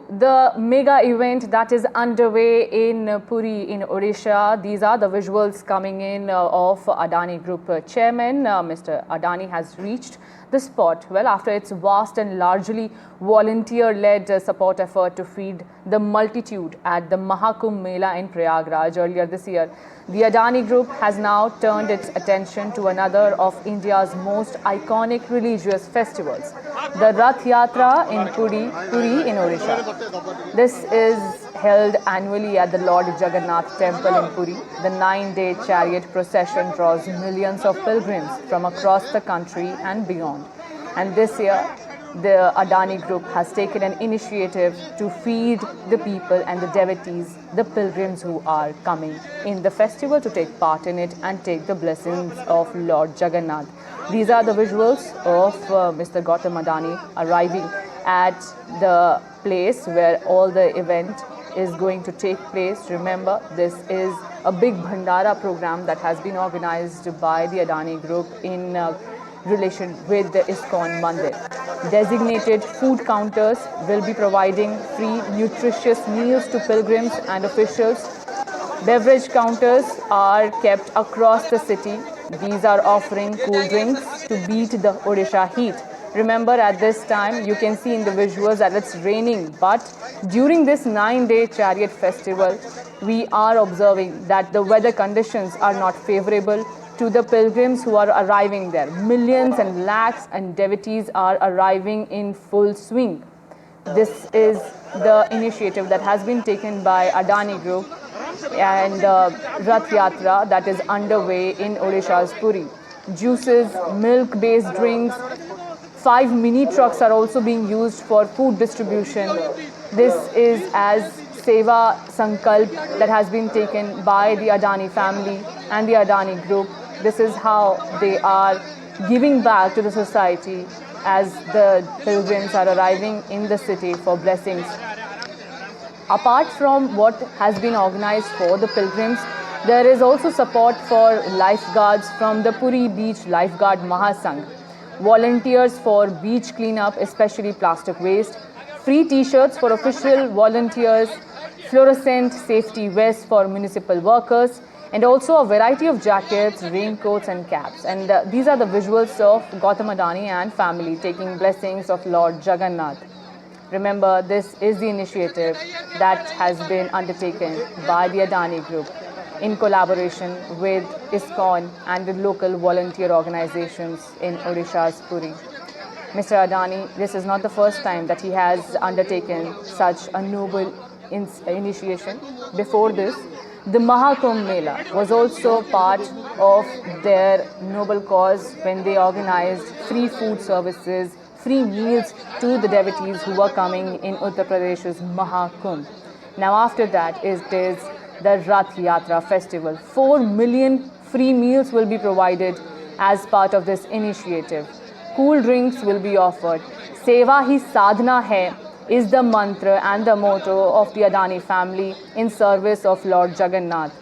to the mega event that is underway in Puri in Odisha. These are the visuals coming in of Adani Group chairman. Mr. Adani has reached the spot, well, after its vast and largely volunteer-led support effort to feed the multitude at the Mahakumbh Mela in Prayagraj earlier this year. The Adani Group has now turned its attention to another of India's most iconic religious festivals, the Rath Yatra in Puri in Odisha. This is held annually at the Lord Jagannath Temple in Puri. The 9-day chariot procession draws millions of pilgrims from across the country and beyond. And this year, the Adani Group has taken an initiative to feed the people and the devotees, the pilgrims who are coming in the festival to take part in it and take the blessings of Lord Jagannath. These are the visuals of Mr. Gautam Adani arriving at the place where all the event is going to take place. Remember, this is a big Bhandara program that has been organized by the Adani Group in relation with the ISKCON Mandir. Designated food counters will be providing free nutritious meals to pilgrims and officials. Beverage counters are kept across the city. These are offering cool drinks to beat the Odisha heat. Remember, at this time, you can see in the visuals that it's raining, but during this 9-day chariot festival, we are observing that the weather conditions are not favorable to the pilgrims who are arriving there. Millions and lakhs and devotees are arriving in full swing. This is the initiative that has been taken by Adani Group and Rath Yatra that is underway in Odisha's Puri. Juices, milk-based drinks, 5 mini trucks are also being used for food distribution. This is as Seva Sankalp that has been taken by the Adani family and the Adani Group. This is how they are giving back to the society as the pilgrims are arriving in the city for blessings. Apart from what has been organized for the pilgrims, there is also support for lifeguards from the Puri Beach Lifeguard Mahasangh. Volunteers for beach cleanup, especially plastic waste, free t-shirts for official volunteers, fluorescent safety vests for municipal workers, and also a variety of jackets, raincoats and caps. And these are the visuals of Gautam Adani and family taking blessings of Lord Jagannath. Remember, this is the initiative that has been undertaken by the Adani Group in collaboration with ISKCON and the local volunteer organizations in Odisha's Puri. Mr. Adani, this is not the first time that he has undertaken such a noble initiation. Before this, the Mahakumbh Mela was also part of their noble cause when they organized free food services, free meals to the devotees who were coming in Uttar Pradesh's Mahakumbh. Now after that, it is the Rath Yatra festival. 4 million free meals will be provided as part of this initiative. Cool drinks will be offered. Seva hi sadhana hai is the mantra and the motto of the Adani family in service of Lord Jagannath.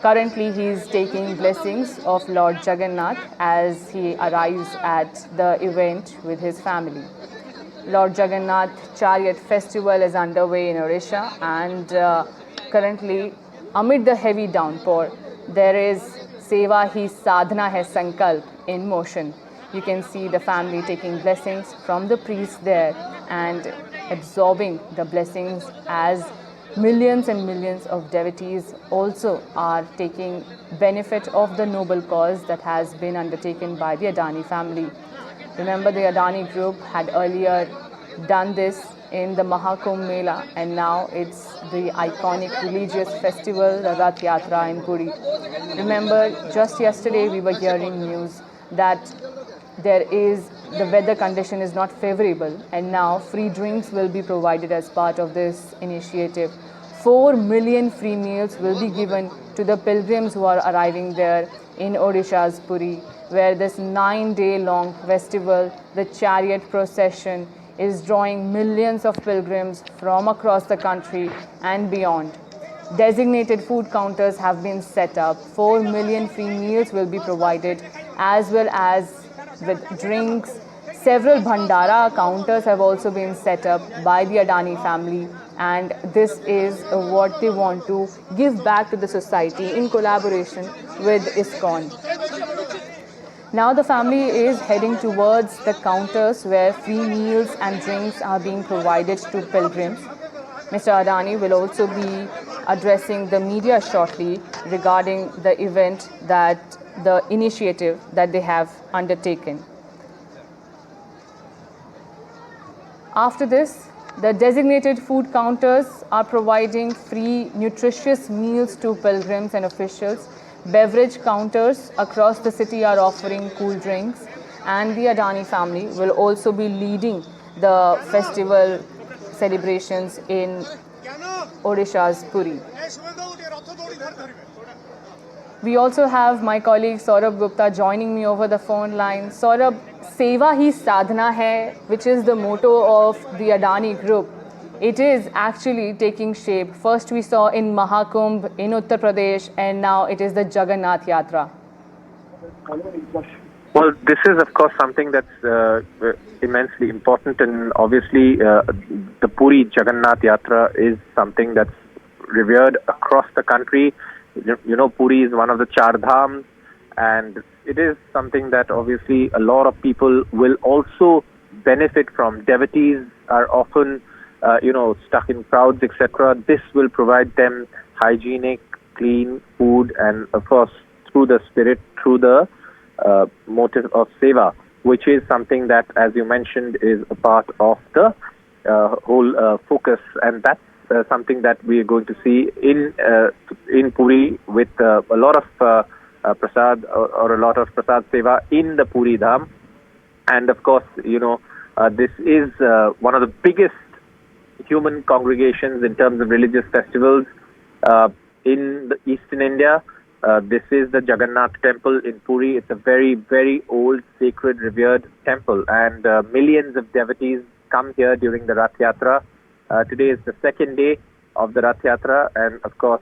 Currently, he is taking blessings of Lord Jagannath as he arrives at the event with his family. Lord Jagannath Chariot Festival is underway in Odisha, and currently, amid the heavy downpour, there is Seva Hi Sadhana Hai Sankalp in motion. You can see the family taking blessings from the priest there and absorbing the blessings as millions and millions of devotees also are taking benefit of the noble cause that has been undertaken by the Adani family. Remember, the Adani Group had earlier done this in the Mahakumbh Mela, and now it's the iconic religious festival, the Rath Yatra in Puri. Remember, just yesterday we were hearing news that the weather condition is not favorable, and now free drinks will be provided as part of this initiative. 4 million free meals will be given to the pilgrims who are arriving there in Odisha's Puri, where this 9-day long festival, the chariot procession, is drawing millions of pilgrims from across the country and beyond. Designated food counters have been set up. 4 million free meals will be provided, as well as with drinks, Several Bhandara counters have also been set up by the Adani family, and this is what they want to give back to the society in collaboration with ISKCON. Now the family is heading towards the counters where free meals and drinks are being provided to pilgrims. Mr. Adani will also be addressing the media shortly regarding the event, that the initiative that they have undertaken. After this, the designated food counters are providing free nutritious meals to pilgrims and officials. Beverage counters across the city are offering cool drinks, and the Adani family will also be leading the festival celebrations in Odisha's Puri. We also have my colleague Saurabh Gupta joining me over the phone line. Saurabh, Seva hi sadhana hai, which is the motto of the Adani Group. It is actually taking shape. First we saw in Mahakumbh in Uttar Pradesh, and now it is the Jagannath Yatra. Well, this is of course something that's immensely important, and obviously the Puri Jagannath Yatra is something that's revered across the country. You know, Puri is one of the Char Dhams, and it is something that obviously a lot of people will also benefit from. Devotees are often, stuck in crowds, etc. This will provide them hygienic, clean food, and of course, through the spirit, through the motive of seva, which is something that, as you mentioned, is a part of the whole focus, and that's something that we are going to see in Puri with a lot of prasad or a lot of prasad seva in the Puri Dham. And of course, this is one of the biggest human congregations in terms of religious festivals in the Eastern India. This is the Jagannath temple in Puri. It's a very, very old, sacred, revered temple, and millions of devotees come here during the Rath Yatra. Today is the second day of the Rath Yatra, and of course,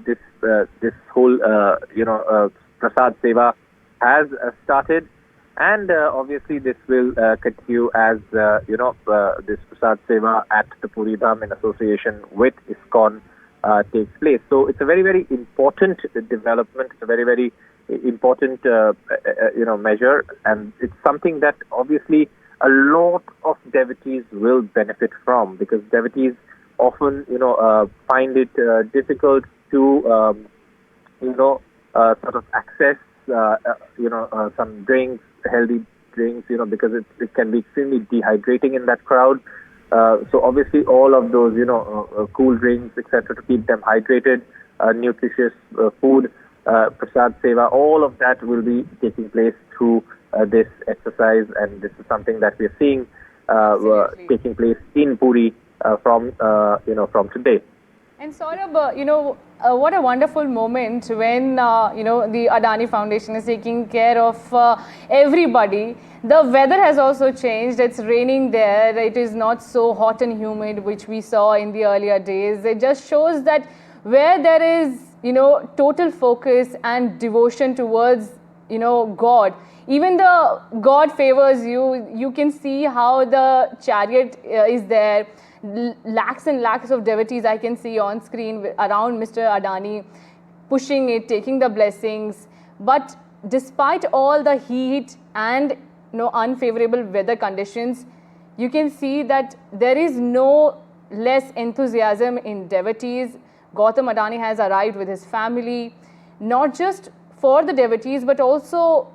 this whole prasad seva has started, and obviously this will continue as this prasad seva at the Puri Dham in association with ISKCON takes place. So it's a very, very important development. It's a very, very important measure, and it's something that obviously a lot of devotees will benefit from, because devotees often find it difficult to sort of access some drinks, healthy drinks, because it can be extremely dehydrating in that crowd. So obviously all of those cool drinks, etc., to keep them hydrated, nutritious food, prasad seva, all of that will be taking place through this exercise, and this is something that we are seeing taking place in Puri from today. And Saurabh, what a wonderful moment when the Adani Foundation is taking care of everybody. The weather has also changed. It's raining there. It is not so hot and humid, which we saw in the earlier days. It just shows that where there is total focus and devotion towards God, even the God favors you. You can see how the chariot is there. Lakhs and lakhs of devotees I can see on screen around Mr. Adani, pushing it, taking the blessings. But despite all the heat and unfavorable weather conditions, you can see that there is no less enthusiasm in devotees. Gautam Adani has arrived with his family, not just for the devotees, but also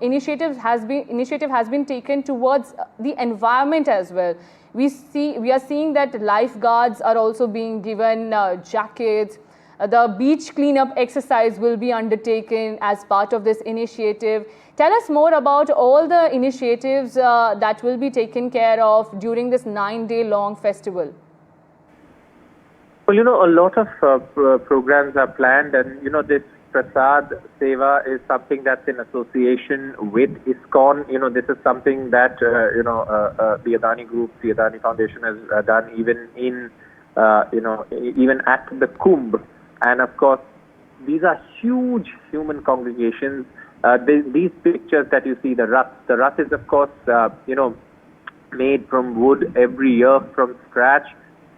initiative has been taken towards the environment as well. We are seeing that lifeguards are also being given jackets. The beach cleanup exercise will be undertaken as part of this initiative. Tell us more about all the initiatives that will be taken care of during this 9-day long festival. Well, a lot of programs are planned, and this Prasad Seva is something that's in association with ISKCON. This is something that the Adani Group, the Adani Foundation has done even in even at the Kumbh. And of course, these are huge human congregations. These pictures that you see, the Rath is of course, made from wood every year from scratch,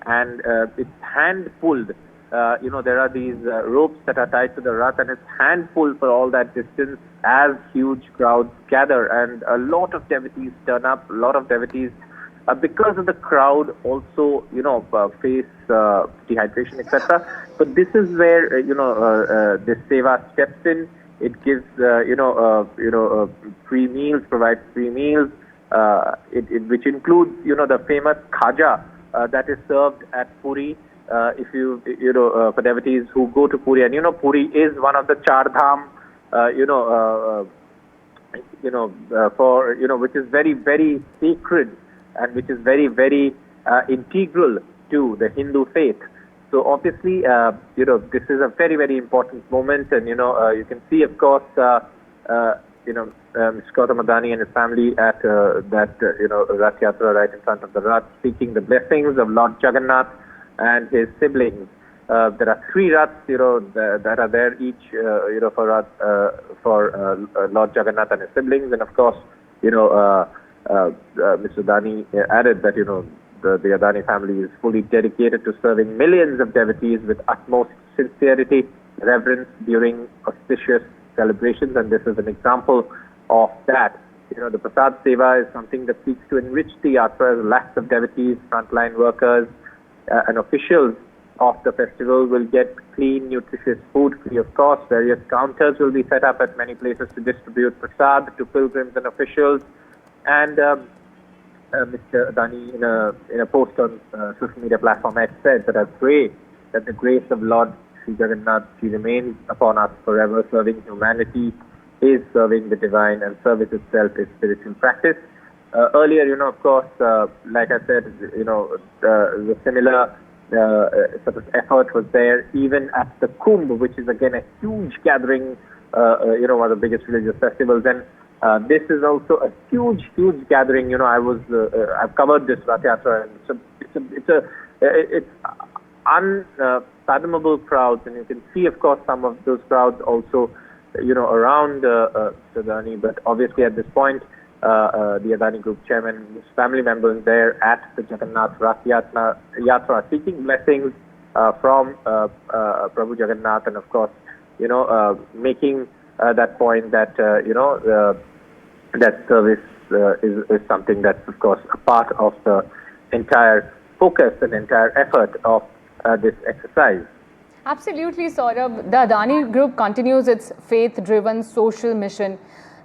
and it's hand pulled. There are these ropes that are tied to the Rath, and it's hand pulled for all that distance as huge crowds gather, and a lot of devotees turn up. A lot of devotees, because of the crowd, also face dehydration, etc. But this is where this seva steps in. It gives free meals, provides free meals, which includes the famous khaja that is served at Puri. If for devotees who go to Puri, and Puri is one of the Char Dham, which is very, very sacred, and which is very, very integral to the Hindu faith. So obviously, this is a very, very important moment, and you can see, of course, Mr. Gautam Adani and his family at that Rath Yatra right in front of the Rath, seeking the blessings of Lord Jagannath and his siblings. There are 3 Raths, that are there each, for Lord Jagannath and his siblings, and of course, Mr. Adani added that the Adani family is fully dedicated to serving millions of devotees with utmost sincerity, reverence during auspicious celebrations, and this is an example of that. The Prasad Seva is something that seeks to enrich the yatras. Lakhs of devotees, frontline workers, and officials of the festival will get clean, nutritious food free of cost. Various counters will be set up at many places to distribute prasad to pilgrims and officials. And Mr. Adani, in a post on social media platform X, said that I pray that the grace of Lord Sri Jagannath remains upon us forever. Serving humanity is serving the divine, and service itself is spiritual practice. Earlier, of course, like I said, the similar sort of effort was there even at the Kumbh, which is again a huge gathering, one of the biggest religious festivals. And this is also a huge, huge gathering. I've covered this Rath Yatra, and it's unfathomable crowds, and you can see, of course, some of those crowds also, around Adani. But obviously, at this point, the Adani Group chairman, his family members there at the Jagannath Rath Yatra, seeking blessings from Prabhu Jagannath, and of course, making that point that that service is something that's, of course, a part of the entire focus and entire effort of this exercise. Absolutely, Saurabh. The Adani Group continues its faith-driven social mission,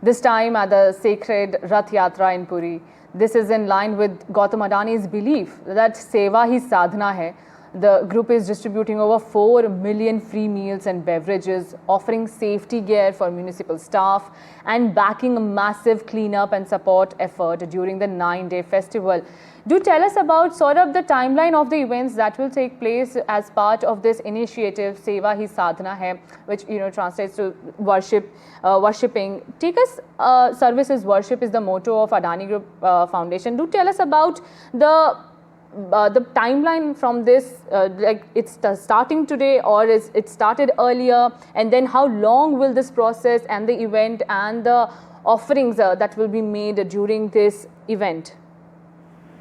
this time at the sacred Rath Yatra in Puri. This is in line with Gautam Adani's belief that seva hi sadhana hai. The group is distributing over 4 million free meals and beverages, offering safety gear for municipal staff, and backing a massive cleanup and support effort during the 9-day festival. Do tell us about sort of the timeline of the events that will take place as part of this initiative, Seva Hi Sadhana Hai, which translates to worshipping. Take us, service is worship is the motto of Adani Group Foundation. Do tell us about the timeline from this, like it's starting today, or is it started earlier, and then how long will this process and the event and the offerings that will be made during this event?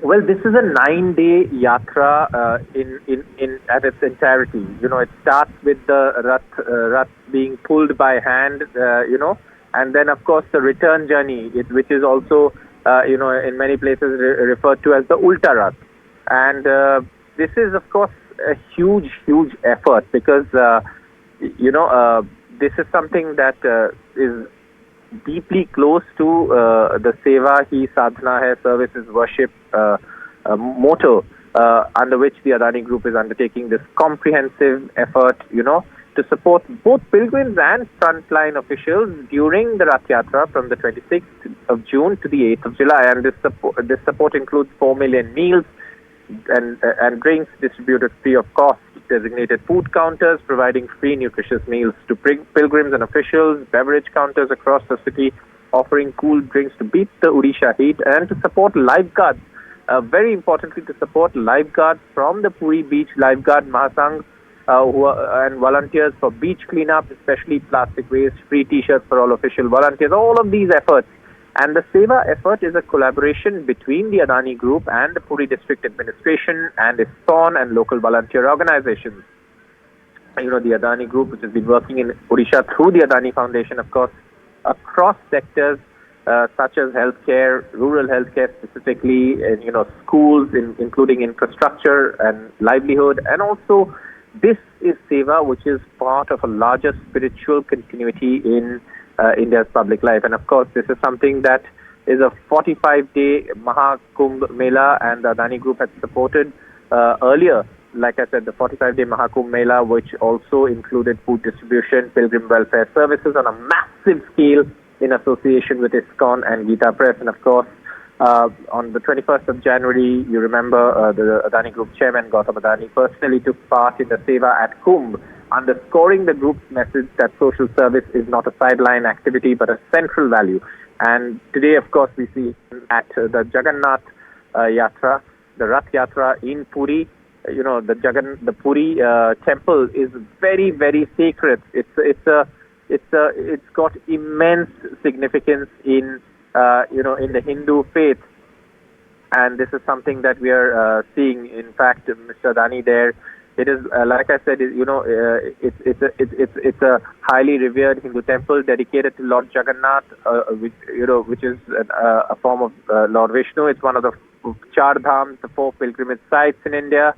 Well, this is a 9-day yatra in at its entirety. It starts with the Rath being pulled by hand, and then of course the return journey, which is also in many places referred to as the Ulta Rath. And this is, of course, a huge, huge effort, because this is something that is deeply close to the Seva Hi Sadhana Hai, service is worship motto, under which the Adani Group is undertaking this comprehensive effort, to support both pilgrims and frontline officials during the Rath Yatra from the 26th of June to the 8th of July. And this support includes 4 million meals and drinks distributed free of cost, designated food counters providing free nutritious meals to pilgrims and officials, beverage counters across the city offering cool drinks to beat the Odisha heat, and to support lifeguards. Very importantly, to support lifeguards from the Puri Beach Lifeguard Mahasangh, and volunteers for beach cleanup, especially plastic waste, free T-shirts for all official volunteers, all of these efforts. And the Seva effort is a collaboration between the Adani Group and the Puri District Administration and ISKCON and local volunteer organizations. The Adani Group, which has been working in Odisha through the Adani Foundation, of course, across sectors such as healthcare, rural healthcare specifically, and schools, including infrastructure and livelihood, and also this is Seva, which is part of a larger spiritual continuity in India's public life. And of course, this is something that is a 45-day Mahakumbh Mela, and the Adani Group had supported earlier. Like I said, the 45-day Mahakumbh Mela, which also included food distribution, pilgrim welfare services on a massive scale in association with ISKCON and Gita Press. And of course, on the 21st of January, you remember the Adani Group chairman, Gautam Adani, personally took part in the Seva at Kumbh, underscoring the group's message that social service is not a sideline activity but a central value. And today, of course, we see at the Jagannath Yatra, the Rath Yatra in Puri, the Puri temple is very, very sacred. It's got immense significance in in the Hindu faith, and this is something that we are seeing. In fact, Mr. Adani there, it is like I said, it's a highly revered Hindu temple dedicated to Lord Jagannath, which is a form of Lord Vishnu. It's one of the Char Dhams, the 4 pilgrimage sites in India.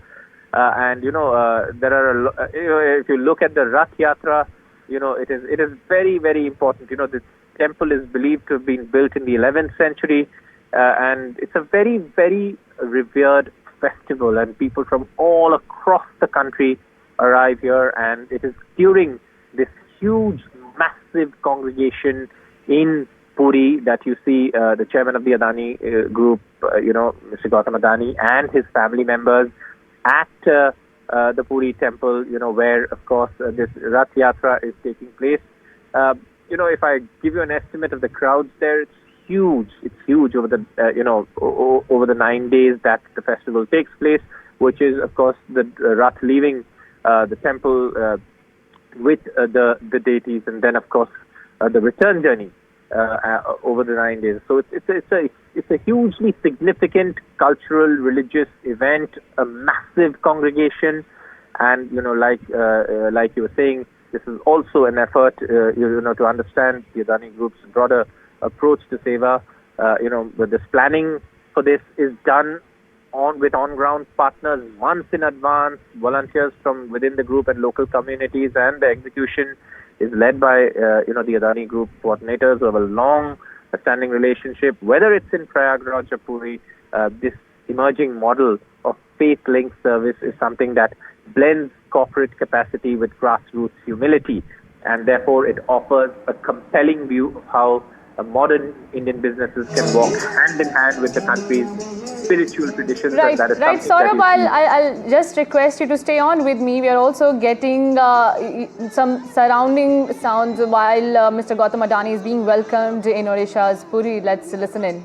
And there are if you look at the Rath Yatra, it is very, very important. This temple is believed to have been built in the 11th century, and it's a very, very revered festival, and people from all across the country arrive here, and it is during this huge, massive congregation in Puri that you see the chairman of the Adani Group, Mr. Gautam Adani, and his family members at the Puri temple, where, of course, this Rath Yatra is taking place. If I give you an estimate of the crowds there, it's huge. It's huge over the, over the 9 days that the festival takes place, which is, of course, the Rath leaving the temple with the deities, and then, of course, the return journey over the 9 days. So it's a hugely significant cultural, religious event, a massive congregation, and like you were saying, this is also an effort to understand the Adani Group's broader approach to Seva. But this planning for this is done with on-ground partners months in advance, volunteers from within the group and local communities, and the execution is led by the Adani Group coordinators who have a long-standing relationship. Whether it's in Prayagraj or Puri, this emerging model of faith-linked service is something that blends corporate capacity with grassroots humility, and therefore it offers a compelling view of how modern Indian businesses can walk hand in hand with the country's spiritual traditions. Right, and that is right. Saurabh, I'll just request you to stay on with me. We are also getting some surrounding sounds while Mr. Gautam Adani is being welcomed in Odisha's Puri. Let's listen in.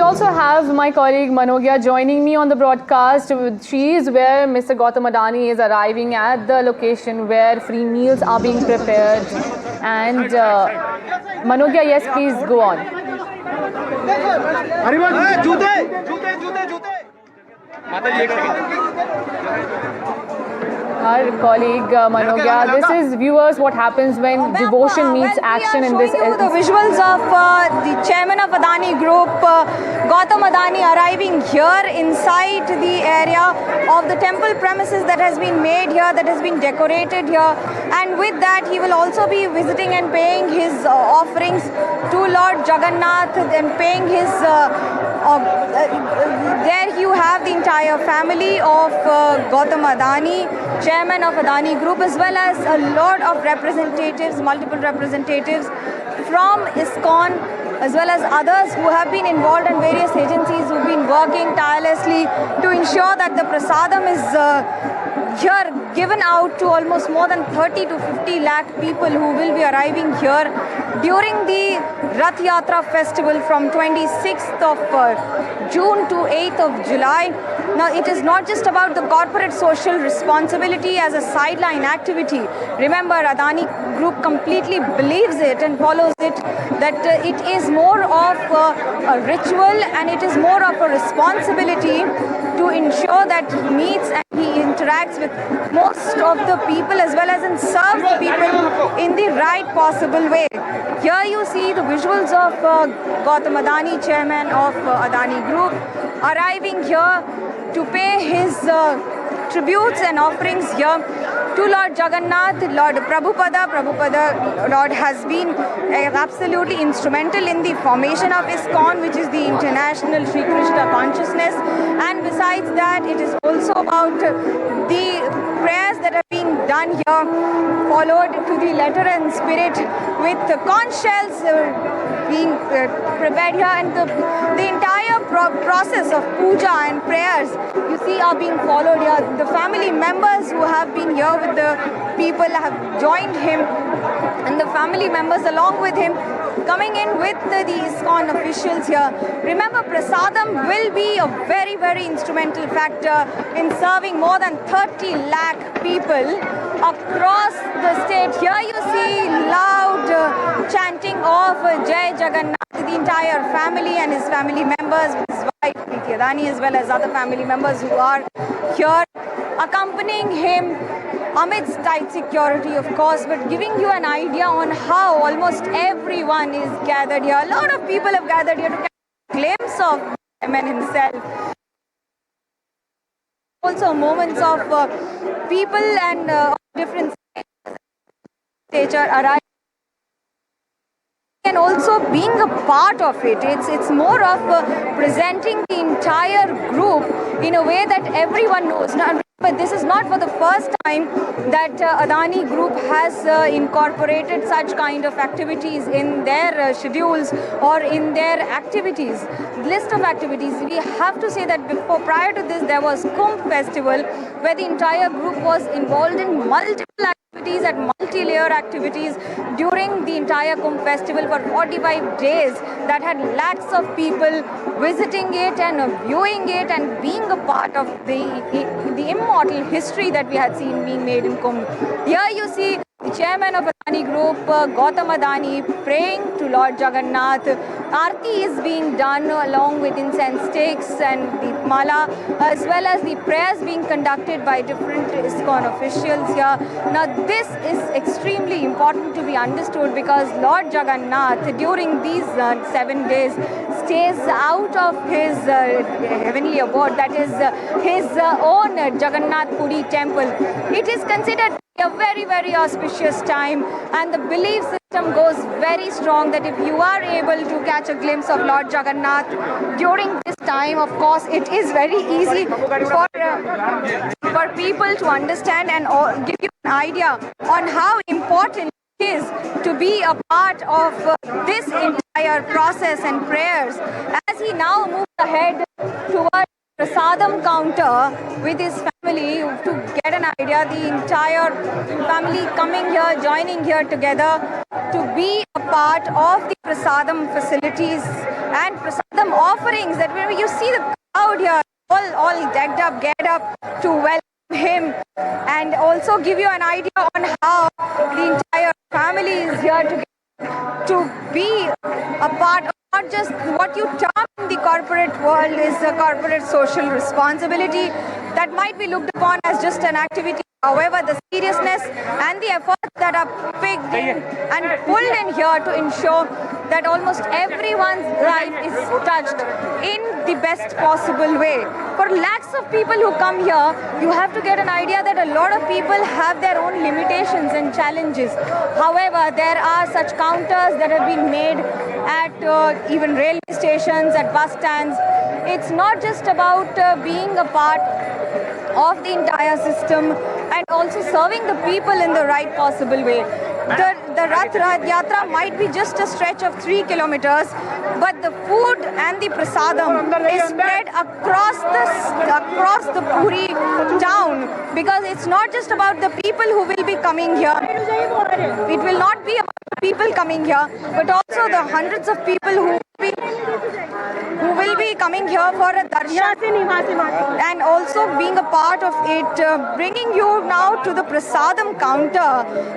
Also have my colleague Manogia joining me on the broadcast. She is where Mr. Gautam Adani is arriving at the location where free meals are being prepared. And Manogia, yes, please go on. Our colleague Manogia, this is viewers what happens when devotion meets action in this. The visuals of the chairman of Adani Group, Gautam Adani, arriving here inside the area of the temple premises that has been made here, that has been decorated here, and with that he will also be visiting and paying his offerings to Lord Jagannath and paying his. There you have the entire family of Gautam Adani, chairman of Adani Group, as well as a lot of representatives, multiple representatives from ISKCON as well as others who have been involved, and various agencies who've been working tirelessly to ensure that the prasadam is here given out to almost more than 30 to 50 lakh people who will be arriving here during the Rath Yatra festival from 26th of June to 8th of July. Now, it is not just about the corporate social responsibility as a sideline activity. Remember, Adani Group completely believes it and follows it, that it is more of a ritual and it is more of a responsibility to ensure that he meets and he interacts with most of the people as well as serves the people in the right possible way. Here you see the visuals of Gautam Adani, chairman of Adani Group, arriving here to pay his tributes and offerings here to Lord Jagannath, Lord Prabhupada. Lord has been absolutely instrumental in the formation of ISKCON, which is the International Sri Krishna Consciousness. And besides that, it is also about the prayers that have been done here, followed to the letter and spirit, with conch shells being prepared here, and the entire process of puja and prayers you see are being followed here. The family members who have been here with the people have joined him, and the family members along with him coming in with the ISKCON officials here. Remember, prasadam will be a very, very instrumental factor in serving more than 30 lakh people across the state. Here you see loud chanting of Jai Jagannath. The entire family and his family members, his wife Preeti Adani, as well as other family members who are here accompanying him amidst tight security, of course, but giving you an idea on how almost everyone is gathered here. A lot of people have gathered here to get a glimpse of Chairman himself. Also moments of people and different stature arriving and also being a part of it. It's more of presenting the entire group in a way that everyone knows. Now, but this is not for the first time that Adani Group has incorporated such kind of activities in their schedules or in their activities, list of activities. We have to say that prior to this, there was Kumbh Festival, where the entire group was involved in multiple activities and multi-layer activities during the entire Kumbh Festival for 45 days that had lakhs of people visiting it and viewing it and being a part of the immortal history that we had seen being made in Kumbh. Here you see the chairman of Adani Group, Gautam Adani, praying to Lord Jagannath. Aarti is being done along with incense sticks and the mala, as well as the prayers being conducted by different ISKCON officials here. Now, this is extremely important to be understood because Lord Jagannath, during these 7 days, stays out of his heavenly abode, that is his own Jagannath Puri temple. It is considered a very, very auspicious time, and the belief system goes very strong that if you are able to catch a glimpse of Lord Jagannath during this time, of course, it is very easy for people to understand and give you an idea on how important it is to be a part of this entire process and prayers. As he now moves ahead towards prasadam counter with his family, to get an idea, the entire family coming here, joining here together to be a part of the prasadam facilities and prasadam offerings. That when you see the crowd here, all decked up, geared up to welcome him, and also give you an idea on how the entire family is here to be a part of not just what you term in the corporate world is a corporate social responsibility that might be looked upon as just an activity. However, the seriousness and the efforts that are picked in and pulled in here to ensure that almost everyone's life is touched in the best possible way. For lakhs of people who come here, you have to get an idea that a lot of people have their own limitations and challenges. However, there are such counters that have been made at even railway stations, at bus stands. It's not just about being a part of the entire system and also serving the people in the right possible way. The the Rath Yatra might be just a stretch of 3 kilometers, but the food and the prasadam is spread across the Puri town, because it's not just about the people who will be coming here. It will not be about the people coming here, but also the hundreds of people who will be coming here for a darshan and also being a part of it. Bringing you now to the prasadam counter.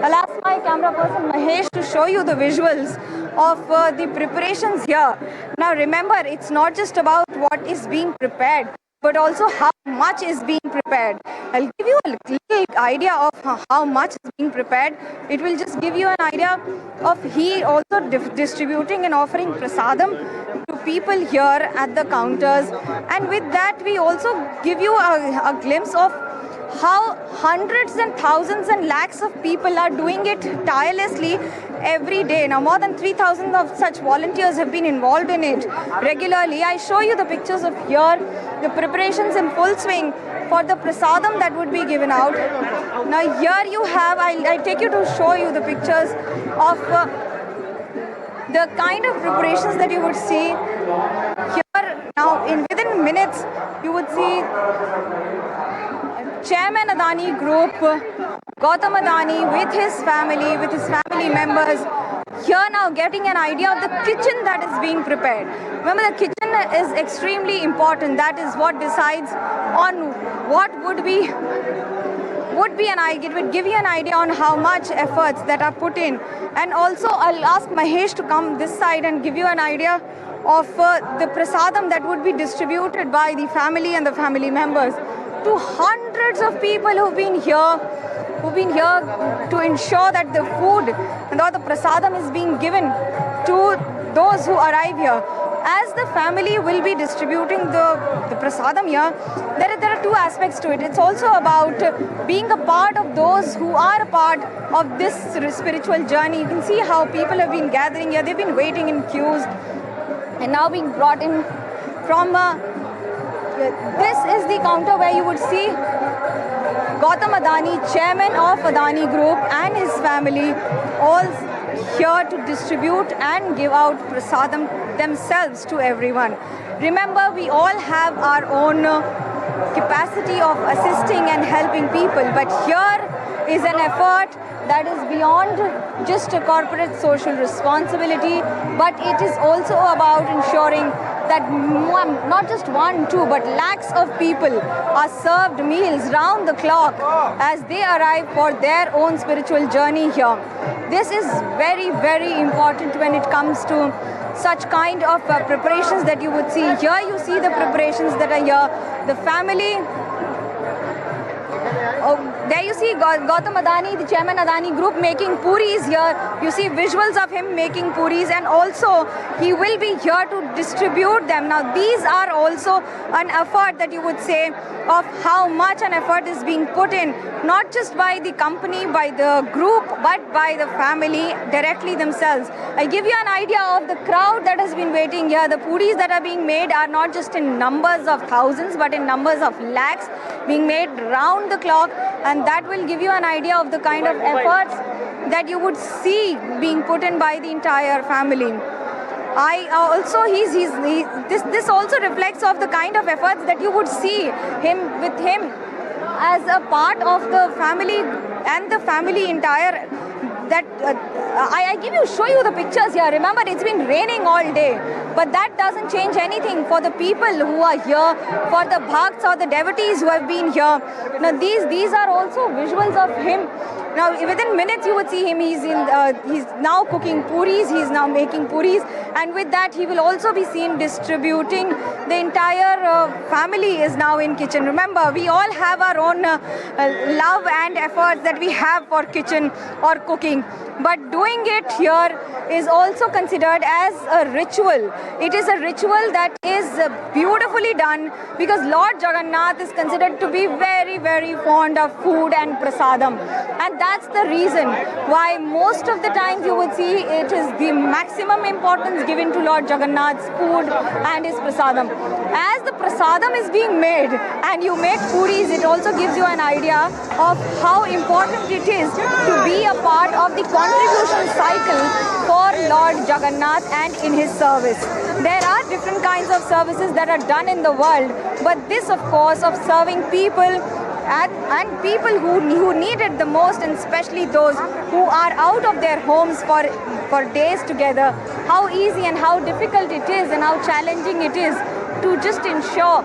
I'll ask my camera person Mahesh to show you the visuals of the preparations here. Now remember, it's not just about what is being prepared, but also how much is being prepared. I'll give you a little idea of how much is being prepared. It will just give you an idea of he also distributing and offering prasadam to people here at the counters. And with that, we also give you a glimpse of how hundreds and thousands and lakhs of people are doing it tirelessly every day. Now more than 3,000 of such volunteers have been involved in it regularly. I show you the pictures of here, the preparations in full swing for the prasadam that would be given out. Now here you have, I take you to show you the pictures of the kind of preparations that you would see here. Now within minutes you would see Chairman Adani Group, Gautam Adani with his family members, here now getting an idea of the kitchen that is being prepared. Remember, the kitchen is extremely important. That is what decides on what would be an idea. It would give you an idea on how much efforts that are put in. And also, I'll ask Mahesh to come this side and give you an idea of the prasadam that would be distributed by the family and the family members to hundreds of people who've been here to ensure that the food and all the prasadam is being given to those who arrive here. As the family will be distributing the prasadam here, there are two aspects to it. It's also about being a part of those who are a part of this spiritual journey. You can see how people have been gathering here. They've been waiting in queues and now being brought in from this is the counter where you would see Gautam Adani, chairman of Adani Group, and his family all here to distribute and give out prasadam themselves to everyone. Remember, we all have our own capacity of assisting and helping people, but here is an effort that is beyond just a corporate social responsibility, but it is also about ensuring that not just one, two, but lakhs of people are served meals round the clock as they arrive for their own spiritual journey here. This is very, very important when it comes to such kind of preparations that you would see. Here you see the preparations that are here. The family. There you see Gautam Adani, the chairman Adani Group, making puris here. You see visuals of him making puris, and also he will be here to distribute them. Now these are also an effort that you would say of how much an effort is being put in, not just by the company, by the group, but by the family directly themselves. I give you an idea of the crowd that has been waiting here. The puris that are being made are not just in numbers of thousands, but in numbers of lakhs being made round the clock, and that will give you an idea of the kind of efforts that you would see being put in by the entire family. This also reflects of the kind of efforts that you would see with him as a part of the family and the family entire. I show you the pictures here. Remember, it's been raining all day, but that doesn't change anything for the people who are here, for the bhakts or the devotees who have been here. Now these are also visuals of him. Now within minutes you would see him. He's now cooking puris. He's now making puris, and with that he will also be seen distributing. The entire family is now in kitchen. Remember, we all have our own love and efforts that we have for kitchen or cooking. But doing it here is also considered as a ritual. It is a ritual that is beautifully done, because Lord Jagannath is considered to be very, very fond of food and prasadam. And that's the reason why most of the times you would see it is the maximum importance given to Lord Jagannath's food and his prasadam. As the prasadam is being made and you make puris, it also gives you an idea of how important it is to be a part of the contribution cycle for Lord Jagannath and in his service. There are different kinds of services that are done in the world, but this, of course, of serving people and people who need it the most, and especially those who are out of their homes for days together, how easy and how difficult it is and how challenging it is to just ensure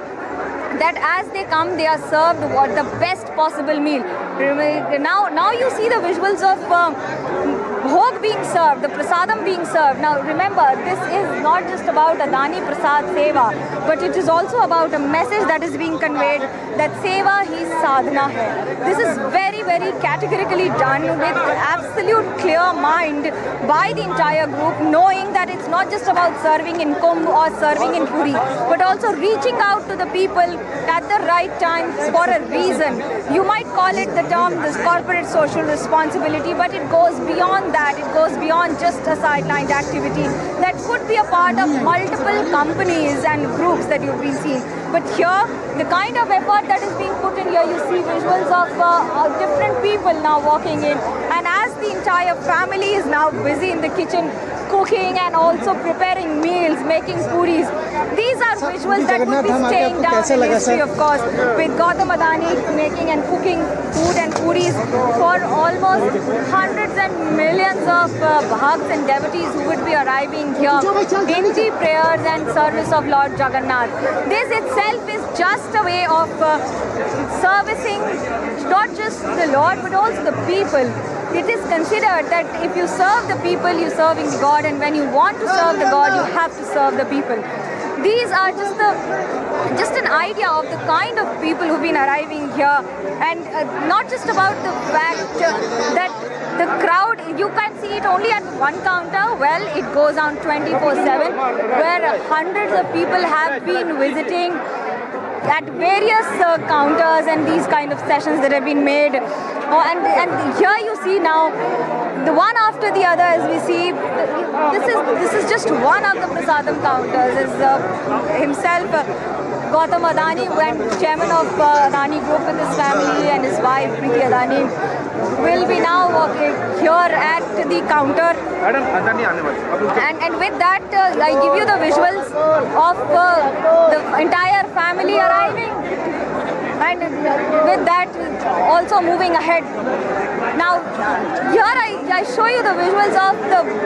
that as they come, they are served what the best possible meal. Now you see the visuals of bhog being served, the prasadam being served. Now remember, this is not just about Adani Prasad Seva, but it is also about a message that is being conveyed that Seva hi sadhana hai. This is very, very categorically done with absolute clear mind by the entire group, knowing that it's not just about serving in Kumbh or serving in Puri, but also reaching out to the people at the right time for a reason. You might call it the term this corporate social responsibility, but it goes beyond that. It goes beyond just a sidelined activity that could be a part of multiple companies and groups that you've been seeing. But here, the kind of effort that is being put in here, you see visuals of different people now walking in, and as the entire family is now busy in the kitchen cooking and also preparing meals, making puris. These are visuals that would be staying down in history, of course, with Gautam Adani making and cooking food and puris for almost hundreds and millions of bhaks and devotees who would be arriving here in the prayers and service of Lord Jagannath. This itself is just a way of servicing not just the Lord but also the people. It is considered that if you serve the people, you're serving God, and when you want to serve the God, you have to serve the people. These are just an idea of the kind of people who've been arriving here, and not just about the fact that the crowd, you can see it only at one counter. Well, it goes on 24/7, where hundreds of people have been visiting at various counters and these kind of sessions that have been made. And here you see now, the one after the other, as we see, this is just one of the prasadam counters. Is himself, Gautam Adani, went chairman of Adani Group with his family and his wife Preeti Adani, will be now here at the counter. And with that, I give you the visuals of the entire family arriving. And with that, also moving ahead. Now, here I show you the visuals of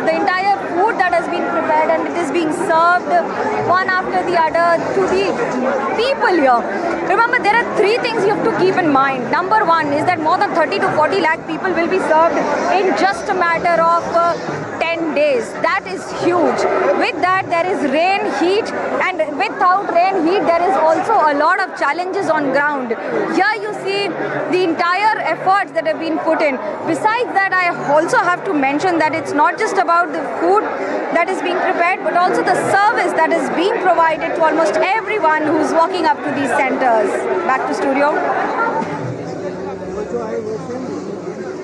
the entire food that has been prepared, and it is being served one after the other to the people here. Remember, there are three things you have to keep in mind. Number one is that more than 30 to 40 lakh people will be served in just a matter of 10 days. That is huge. With that, there is rain, heat, and without rain, heat, there is also a lot of challenges on ground. Here you see the entire efforts that have been put in. Besides that, I also have to mention that it's not just about the food that is being prepared, but also the service that is being provided to almost everyone who's walking up to these centers. Back to studio.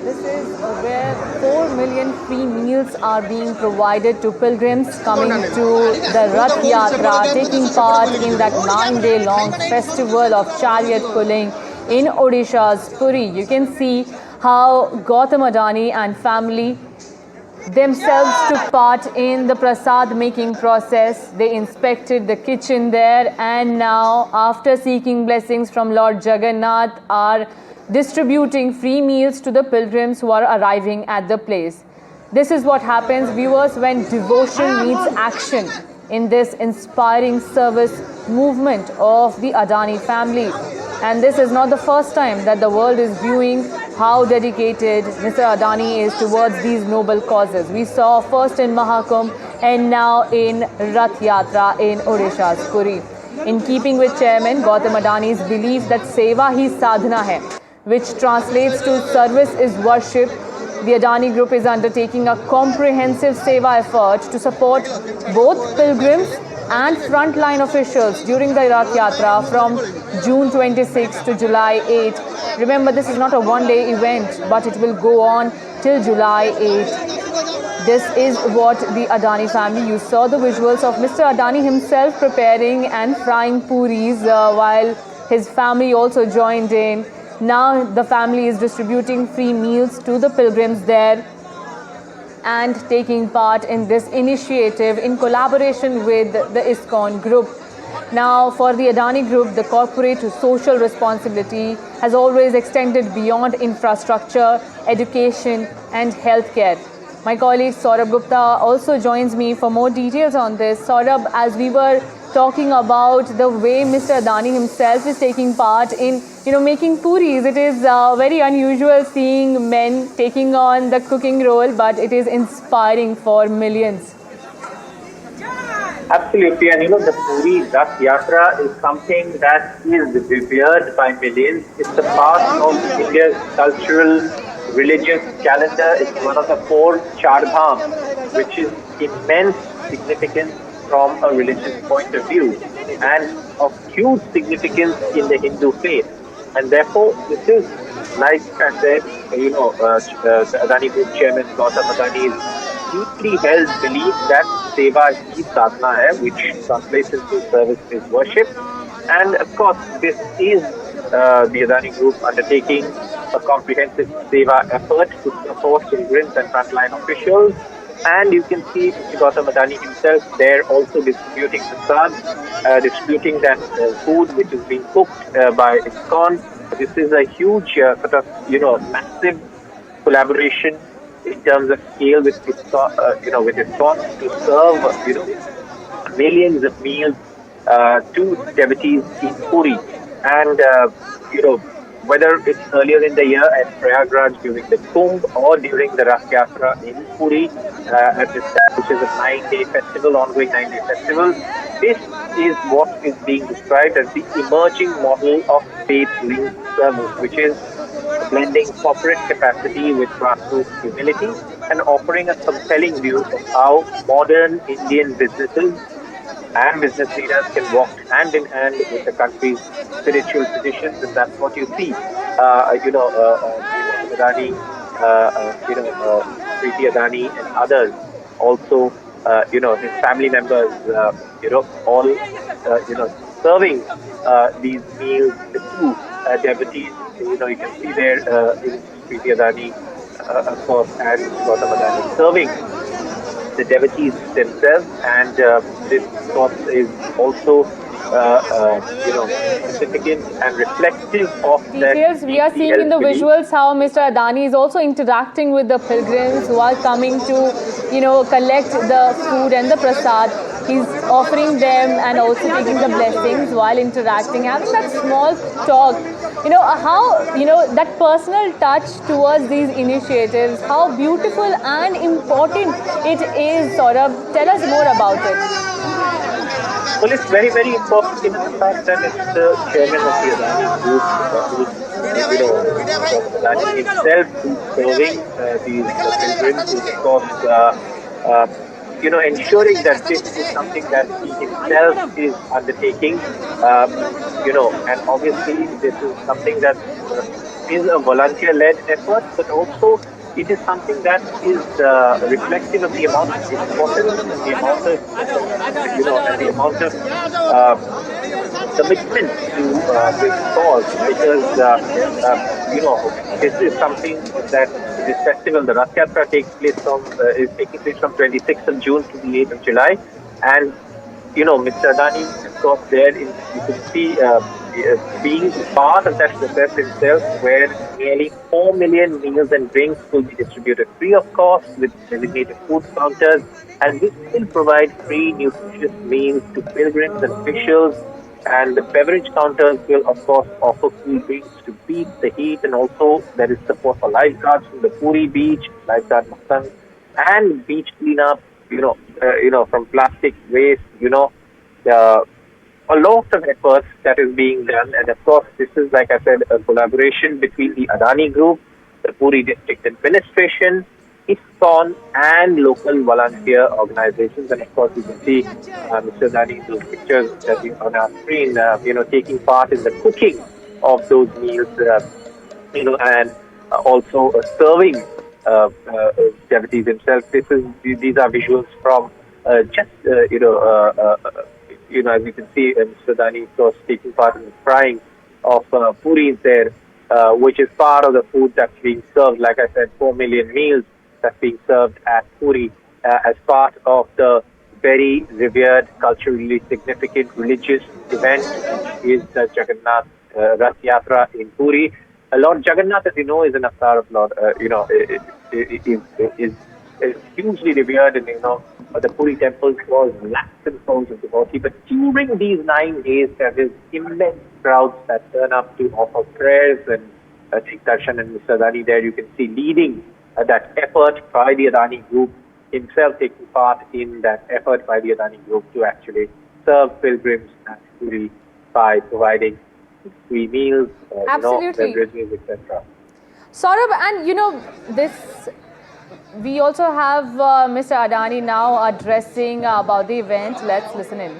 This is where 4 million free meals are being provided to pilgrims coming to the Rath Yatra, taking part in that 9-day-long festival of chariot pulling in Odisha's Puri. You can see how Gautam Adani and family themselves took part in the prasad making process. They inspected the kitchen there, and now, after seeking blessings from Lord Jagannath, are distributing free meals to the pilgrims who are arriving at the place. This is what happens, viewers, when devotion meets action in this inspiring service movement of the Adani family. And this is not the first time that the world is viewing how dedicated Mr. Adani is towards these noble causes. We saw first in Mahakumbh and now in Rath Yatra in Odisha's Puri. In keeping with Chairman Gautam Adani's belief that Seva hi sadhana hai, which translates to service is worship, the Adani Group is undertaking a comprehensive Seva effort to support both pilgrims and frontline officials during the Rath Yatra from June 26 to July 8. Remember, this is not a one-day event, but it will go on till July 8. This is what the Adani family, you saw the visuals of Mr. Adani himself preparing and frying puris while his family also joined in. Now the family is distributing free meals to the pilgrims there. and taking part in this initiative in collaboration with the ISKCON group. Now, for the Adani Group, the corporate social responsibility has always extended beyond infrastructure, education and healthcare. My colleague Saurabh Gupta also joins me for more details on this. Saurabh, as we were talking about the way Mr. Adani himself is taking part in, making puris, it is very unusual seeing men taking on the cooking role, but it is inspiring for millions. Absolutely, and the Puri Rath Yatra is something that is revered by millions. It's a part of India's cultural, religious calendar. It's one of the 4 Char Dham, which is immense significance from a religious point of view and of huge significance in the Hindu faith. And therefore, this is, like I said, the Adani Group Chairman Gautam Adani's deeply held belief that seva hi sadhana hai, which translates into service is worship. And of course, this is the Adani Group undertaking a comprehensive seva effort to support pilgrims and frontline officials. And you can see Gautam Adani himself there also distributing prasad, distributing that food which is being cooked by ISKCON. This is a huge massive collaboration in terms of scale with ISKCON, to serve, millions of meals to devotees in Puri. And, whether it's earlier in the year at Prayagraj during the Kumbh or during the Rath Yatra in Puri, at this time, which is a 9-day festival, ongoing 9-day festival, this is what is being described as the emerging model of faith-linked service, which is blending corporate capacity with grassroots humility and offering a compelling view of how modern Indian businesses and business leaders can walk hand in hand with the country's spiritual traditions, and that's what you see. Adani, Preeti Adani, and others also, his family members, all, serving these meals to devotees. You can see there Preeti Adani, of course, and Gautam Adani serving the devotees themselves, and this of course is also significant and reflective of details. We are seeing in the visuals how Mr. Adani is also interacting with the pilgrims who are coming to collect the food and the prasad. He's offering them and also taking the blessings while interacting, having that small talk. How that personal touch towards these initiatives, how beautiful and important it is. Saurabh, tell us more about it. Well, it's very, very important in the fact that it's the chairman of the Adani Group, Adani himself who's serving these pilgrims, who's of course, ensuring that this is something that he himself is undertaking, and obviously this is something that is a volunteer-led effort, but also it is something that is reflective of the amount of importance, the amount of, commitment to this cause, because this is something that this festival, the Rath Yatra, is taking place from 26th of June to the 8th of July, and Mr. Adani, of course, there you can see being part of that process himself, where nearly 4 million meals and drinks will be distributed free of cost with designated food counters, and this will provide free nutritious meals to pilgrims and officials. And the beverage counters will, of course, offer cool drinks to beat the heat, and also there is support for lifeguards from the Puri beach, lifeguard Maktang, and beach cleanup. From plastic waste. A lot of efforts that is being done, and of course, this is, like I said, a collaboration between the Adani Group, the Puri District Administration, ISKCON, and local volunteer organizations. And of course, you can see Mr. Adani in those pictures that is on our screen, taking part in the cooking of those meals, and also serving devotees himself. These are visuals from as you can see, Mr. Adani, of course, taking part in the frying of puris there, which is part of the food that's being served. Like I said, 4 million meals that's being served at Puri as part of the very revered, culturally significant religious event, which is the Jagannath Rath Yatra in Puri. Lord Jagannath, as you know, is an avatar of Lord, is hugely revered, and the Puri temple draws lakhs and thousands of devotees. But during these 9 days, there is immense crowds that turn up to offer prayers and take darshan. And Mr. Adani there, you can see leading that effort by the Adani Group, himself taking part in that effort by the Adani Group to actually serve pilgrims at Puri by providing free meals, Absolutely. beverages, etc. Saurabh, and we also have Mr. Adani now addressing about the event. Let's listen in.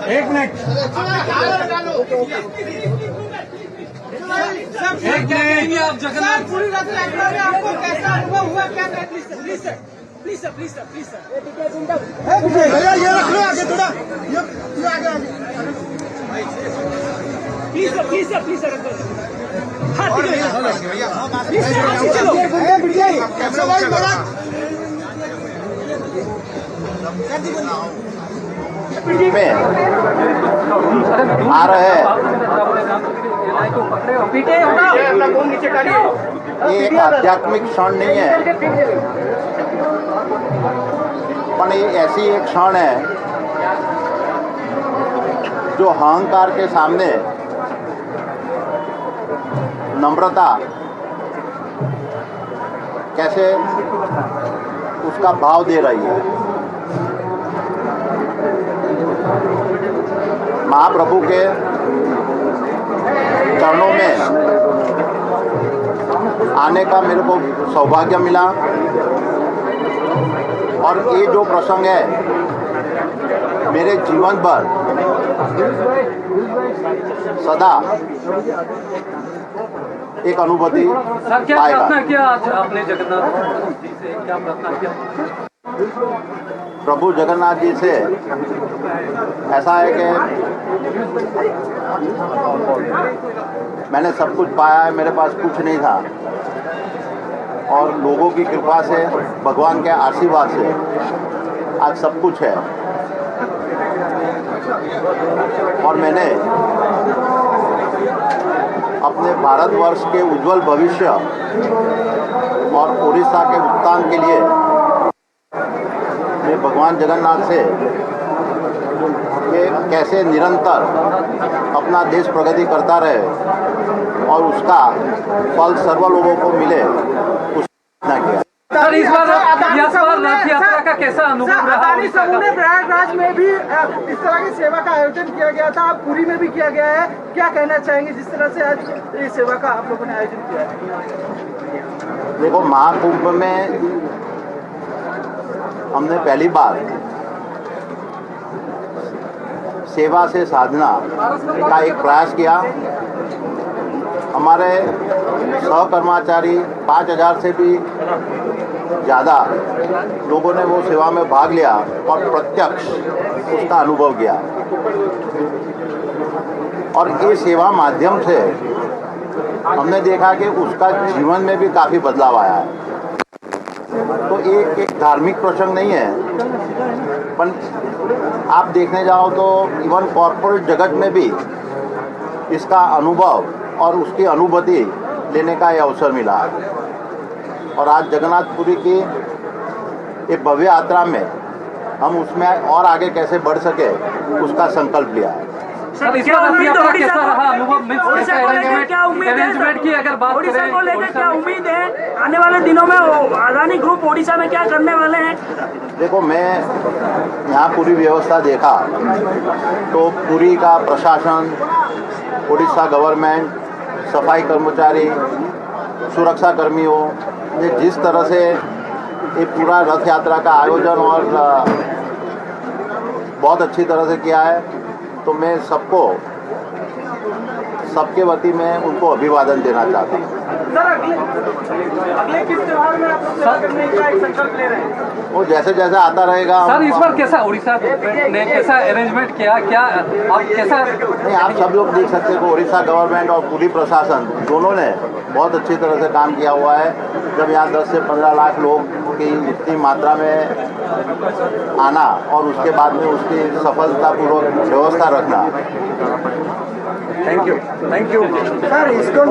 एक minute आप जगन्नाथ पूरी रथ यात्रा में आपको कैसा अनुभव हुआ, क्या please sir please sir please sir please sir भैया ये रख लो आगे थोड़ा, ये आगे please sir please sir please sir में आ रहे ये एक आध्यात्मिक क्षण नहीं है, पर ये ऐसी एक क्षण है जो अहंकार के सामने नम्रता कैसे उसका भाव दे रही है। महाप्रभु के चरणों में आने का मेरे को सौभाग्य मिला, और ये जो प्रसंग है मेरे जीवन भर सदा एक अनुभूति प्रार्थना किया आज आपने जगन्नाथ जी से, क्या प्रार्थना किया? प्रभु जगन्नाथ जी से ऐसा है कि मैंने सब कुछ पाया है, मेरे पास कुछ नहीं था, और लोगों की कृपा से, भगवान के आशीर्वाद से आज सब कुछ है। और मैंने अपने भारतवर्ष के उज्जवल भविष्य और उड़ीसा के उत्थान के लिए मैं भगवान जगन्नाथ से कि कैसे निरंतर अपना देश प्रगति करता रहे और उसका फल सर्व लोगों को मिले, उस प्रार्थना किया। सर, इस बार रथ यात्रा का कैसा अनुभव रहा? अदानी समूह ने प्रयागराज में भी इस तरह की सेवा का आयोजन किया गया था, अब पुरी में भी किया गया है, क्या कहना चाहेंगे जिस तरह से आज इस सेवा का आप लोगों ने आयोजन किया है? देखो, महाकुंभ में हमने पहली बार सेवा से साधना का एक प्रयास किया। हमारे सहकर्मचारी 5000 से भी ज़्यादा लोगों ने वो सेवा में भाग लिया और प्रत्यक्ष उसका अनुभव किया, और ये सेवा माध्यम से हमने देखा कि उसका जीवन में भी काफ़ी बदलाव आया है। तो ये एक धार्मिक प्रसंग नहीं है, पर आप देखने जाओ तो इवन कॉर्पोरेट जगत में भी इसका अनुभव और उसकी अनुभूति लेने का ये अवसर मिला। और आज जगन्नाथपुरी की एक भव्य यात्रा में हम उसमें और आगे कैसे बढ़ सके उसका संकल्प लिया है। सर इस बार रथ यात्रा कैसा रहा अनुभव में? अरेंजमेंट की अगर बात ओडिशा करें, को लेकर क्या उम्मीद है आने वाले दिनों में अदानी ग्रुप ओडिशा में क्या करने वाले हैं? देखो, मैं यहाँ पूरी व्यवस्था देखा तो पुरी का प्रशासन, उड़ीसा गवर्नमेंट, सफाई कर्मचारी, सुरक्षा कर्मियों ने जिस तरह से ये पूरा रथ यात्रा का आयोजन और बहुत अच्छी तरह से किया है, तो मैं सबके वती में उनको अभिवादन देना चाहता हूँ। सर अगले किस त्योहार में आप लोग करने का एक संकल्प ले रहे हैं? वो जैसे जैसे आता रहेगा। सर इस बार कैसा उड़ीसा ने कैसा अरेंजमेंट किया, क्या आप कैसा? नहीं, आप सब लोग देख सकते हो, उड़ीसा गवर्नमेंट और पूरी प्रशासन दोनों ने बहुत अच्छी तरह से काम किया हुआ है। जब यहाँ 10 से 15 लाख लोग की इतनी मात्रा में आना और उसके बाद में उसकी सफलतापूर्वक व्यवस्था रखना। थैंक यू सर इसको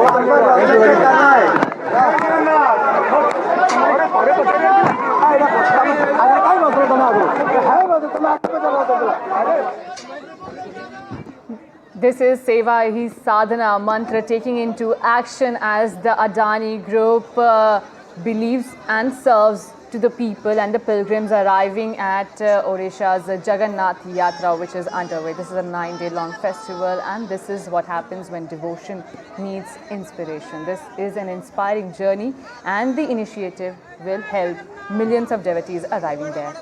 This is Seva Hi Sadhana mantra taking into action as the Adani Group believes and serves to the people and the pilgrims arriving at Odisha's Jagannath Yatra, which is underway. This is a 9-day-long festival, and this is what happens when devotion meets inspiration. This is an inspiring journey, and the initiative will help millions of devotees arriving there.